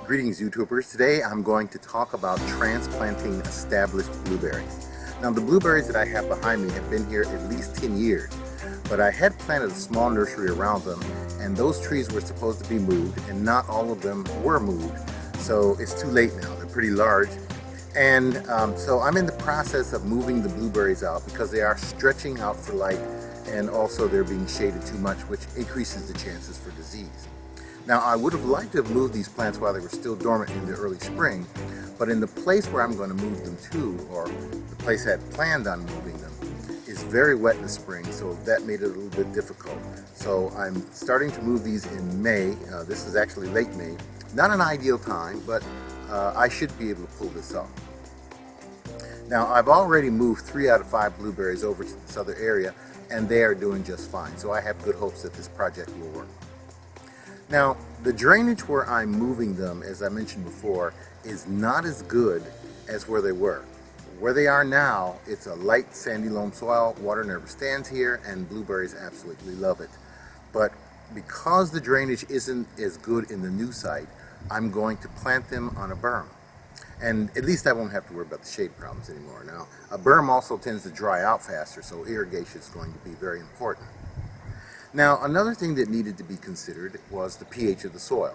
Greetings YouTubers. Today I'm going to talk about transplanting established blueberries. Now the blueberries that I have behind me have been here at least 10 years, but I had planted a small nursery around them and those trees were supposed to be moved and not all of them were moved. So it's too late now, they're pretty large. And so I'm in the process of moving the blueberries out because they are stretching out for light and also they're being shaded too much, which increases the chances for disease. Now, I would have liked to have moved these plants while they were still dormant in the early spring, but in the place where I'm going to move them to, or the place I had planned on moving them, is very wet in the spring, so that made it a little bit difficult. So I'm starting to move these in May. This is actually late May. Not an ideal time, but I should be able to pull this off. Now, I've already moved 3 out of 5 blueberries over to this other area, and they are doing just fine, so I have good hopes that this project will work. Now, the drainage where I'm moving them, as I mentioned before, is not as good as where they were. Where they are now, it's a light sandy loam soil, water never stands here, and blueberries absolutely love it. But because the drainage isn't as good in the new site, I'm going to plant them on a berm. And at least I won't have to worry about the shade problems anymore. Now, a berm also tends to dry out faster, so irrigation is going to be very important. Now, another thing that needed to be considered was the pH of the soil.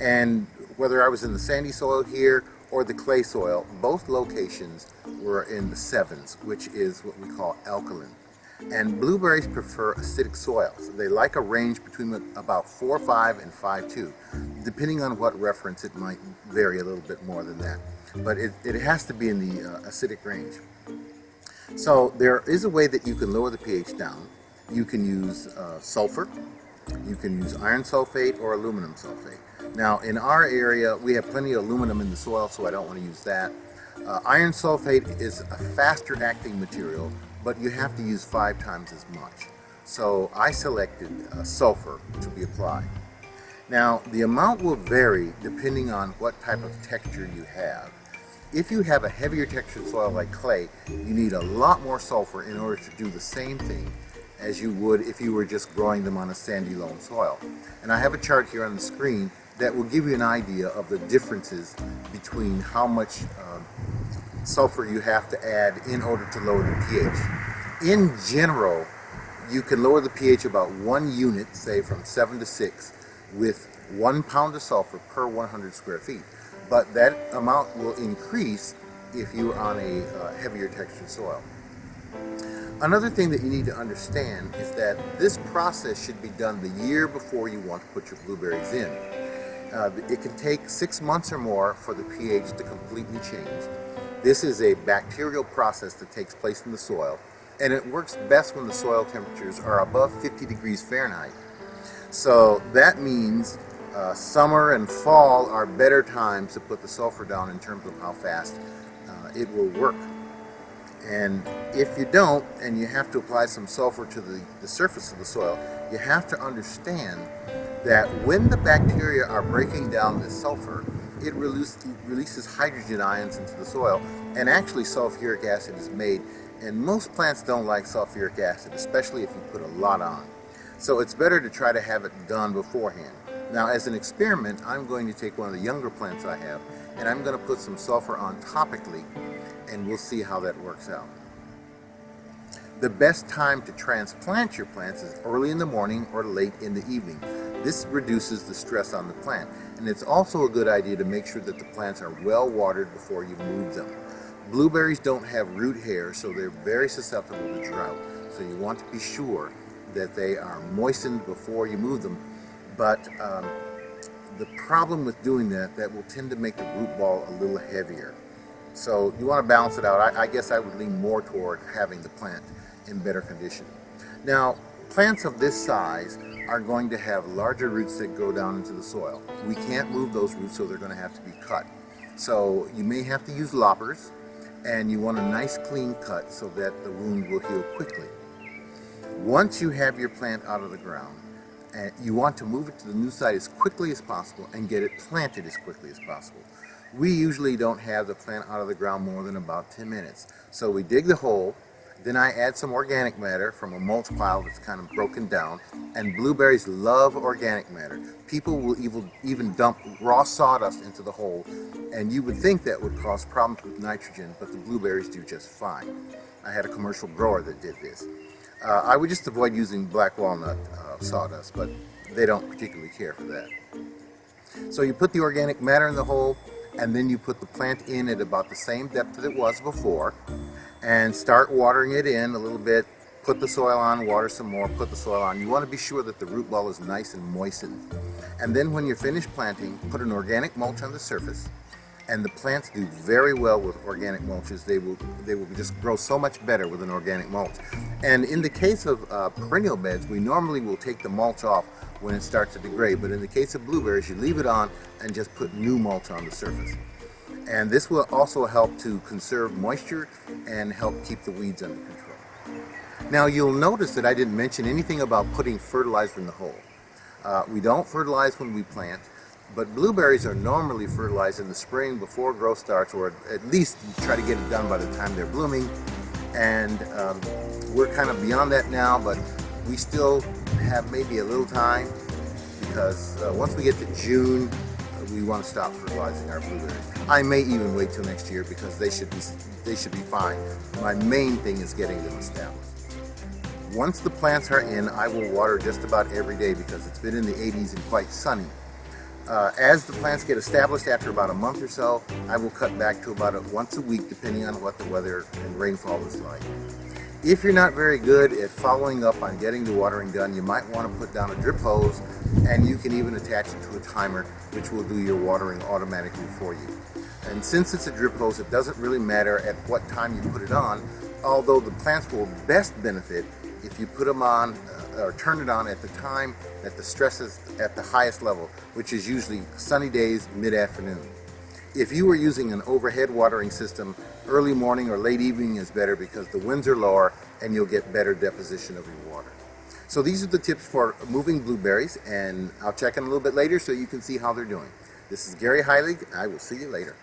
And whether I was in the sandy soil here or the clay soil, both locations were in the 7s, which is what we call alkaline. And blueberries prefer acidic soils. They like a range between about 4.5 and 5.2. Depending on what reference, it might vary a little bit more than that. But it has to be in the acidic range. So there is a way that you can lower the pH down. You can use sulfur, you can use iron sulfate or aluminum sulfate. Now in our area we have plenty of aluminum in the soil, so I don't want to use that. Iron sulfate is a faster acting material, but you have to use 5 times as much. So I selected sulfur to be applied. Now the amount will vary depending on what type of texture you have. If you have a heavier textured soil like clay, you need a lot more sulfur in order to do the same thing as you would if you were just growing them on a sandy loam soil. And I have a chart here on the screen that will give you an idea of the differences between how much sulfur you have to add in order to lower the pH. In general, you can lower the pH about 1 unit, say from 7 to 6, with 1 pound of sulfur per 100 square feet. But that amount will increase if you're on a heavier textured soil. Another thing that you need to understand is that this process should be done the year before you want to put your blueberries in. It can take 6 months or more for the pH to completely change. This is a bacterial process that takes place in the soil, and it works best when the soil temperatures are above 50 degrees Fahrenheit. So that means summer and fall are better times to put the sulfur down in terms of how fast it will work. And if you don't, and you have to apply some sulfur to the surface of the soil, you have to understand that when the bacteria are breaking down this sulfur, it releases hydrogen ions into the soil, and actually sulfuric acid is made. And most plants don't like sulfuric acid, especially if you put a lot on. So it's better to try to have it done beforehand. Now, as an experiment, I'm going to take one of the younger plants I have, and I'm going to put some sulfur on topically, and we'll see how that works out. The best time to transplant your plants is early in the morning or late in the evening. This reduces the stress on the plant, and it's also a good idea to make sure that the plants are well watered before you move them. Blueberries don't have root hair, so they're very susceptible to drought, so you want to be sure that they are moistened before you move them. But the problem with doing that will tend to make the root ball a little heavier. So you want to balance it out. I guess I would lean more toward having the plant in better condition. Now, plants of this size are going to have larger roots that go down into the soil. We can't move those roots, so they're going to have to be cut. So you may have to use loppers, and you want a nice clean cut so that the wound will heal quickly. Once you have your plant out of the ground, you want to move it to the new site as quickly as possible and get it planted as quickly as possible. We usually don't have the plant out of the ground more than about 10 minutes. So we dig the hole, Then I add some organic matter from a mulch pile that's kind of broken down, and blueberries love organic matter. People will even dump raw sawdust into the hole, and you would think that would cause problems with nitrogen, but the blueberries do just fine. I had a commercial grower that did this. I would just avoid using black walnut sawdust, but they don't particularly care for that. So you put the organic matter in the hole, and then you put the plant in at about the same depth that it was before, and start watering it in a little bit. Put the soil on, water some more, put the soil on. You want to be sure that the root ball is nice and moistened. And then when you're finished planting, put an organic mulch on the surface. And the plants do very well with organic mulches. They will just grow so much better with an organic mulch. And in the case of perennial beds, we normally will take the mulch off when it starts to degrade. But in the case of blueberries, you leave it on and just put new mulch on the surface. And this will also help to conserve moisture and help keep the weeds under control. Now you'll notice that I didn't mention anything about putting fertilizer in the hole. We don't fertilize when we plant, but blueberries are normally fertilized in the spring before growth starts, or at least try to get it done by the time they're blooming. And we're kind of beyond that now, but we still have maybe a little time, because once we get to June, we want to stop fertilizing our blueberries. I may even wait till next year because they should be fine. My main thing is getting them established. Once the plants are in, I will water just about every day because it's been in the 80s and quite sunny. As the plants get established after about a month or so, I will cut back to about once a week depending on what the weather and rainfall is like. If you're not very good at following up on getting the watering done, you might want to put down a drip hose, and you can even attach it to a timer which will do your watering automatically for you. And since it's a drip hose, it doesn't really matter at what time you put it on, although the plants will best benefit if you put them on or turn it on at the time that the stress is at the highest level, which is usually sunny days, mid-afternoon. If you were using an overhead watering system, early morning or late evening is better because the winds are lower and you'll get better deposition of your water. So these are the tips for moving blueberries, and I'll check in a little bit later so you can see how they're doing. This is Gary Heilig. I will see you later.